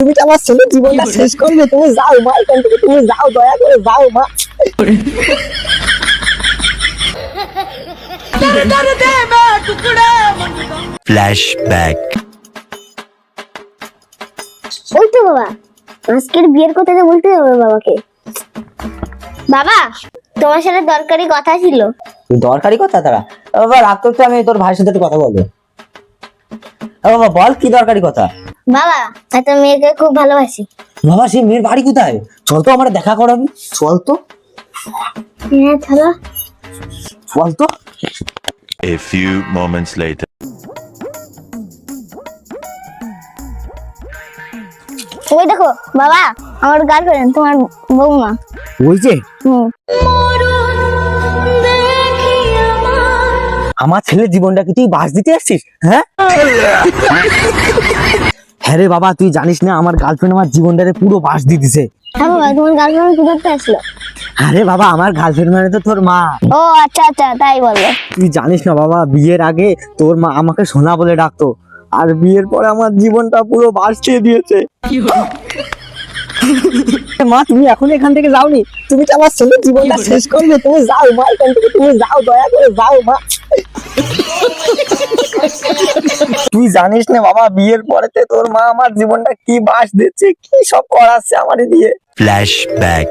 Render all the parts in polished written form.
তুমি তো আমার ছেলের জীবনটা শেষ করবে। তুমি যাও মা, এখান থেকে তুমি যাও, দয়া করে যাও মা। ফ্ল্যাশব্যাক। ওই তো বাবা, আজকের বিয়ের কথাটা বলতে হবে বাবাকে। বাবা, তোমার সাথে দরকারি কথা ছিল। দরকারি কথা তারা? বাবা রাগ করতে, আমি তোর ভাইয়ের সাথে একটু কথা বলবো। বাবা বল, কি দরকারি কথা? বাবা, একটা মেয়েকে খুব ভালোবাসি। বাবা সেই মেয়ের বাড়ি কোথায়? চল তো আমার দেখা করাবি, চল তো। হ্যাঁ চলো। চল তো। A few moments later. ওই দেখো বাবা, আমার গার্লফ্রেন্ড, তোমার বৌমা। ওই যে হুম। আমার ছেলের জীবনটা কি তুই বাস দিতে আসছিস? হ্যাঁ হ্যাঁ রে বাবা, তুই জানিস না আমার গার্লফ্রেন্ড আমার জীবনটারে পুরো বাস দিয়ে দিছে। হ্যাঁ বাবা, তোমার গার্লফ্রেন্ড কি করতে আসলো? আরে বাবা, আমার গার্লফ্রেন্ড মানে তো তোর মা। ও আচ্ছা আচ্ছা, তাই বলো। তুই জানিস না বাবা, বিয়ের আগে তোর মা আমাকে সোনা বলে ডাকতো, আর বিয়ের পরে আমার জীবনটা পুরো বাঁচিয়ে দিয়েছে। মা তুমি এখন এখান থেকে যাওনি, তুমি তো আমার ছেলের জীবনটা শেষ করবে। তুমি যাও মা, এখান থেকে তুমি যাও, দয়া করে যাও মা। তুই জানিস না বাবা, বিয়ের পরেতে তোর মা আমার জীবনটা কি বাস দিচ্ছে, কি সব করাচ্ছে আমারে দিয়ে। ফ্ল্যাশব্যাক।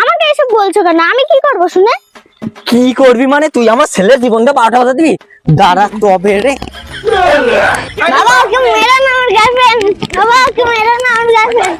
আমাকে এসব বলছো কেন? আমি কি করবো শুনে? কি করবি মানে? তুই আমার ছেলের জীবনটা 12টা বাজা দিবি? দাঁড়া তবে রে। বাবা, ওকে মেরো না, আমার গার্লফ্রেন্ড। বাবা, ওকে মেরো না, আমার গার্লফ্রেন্ড।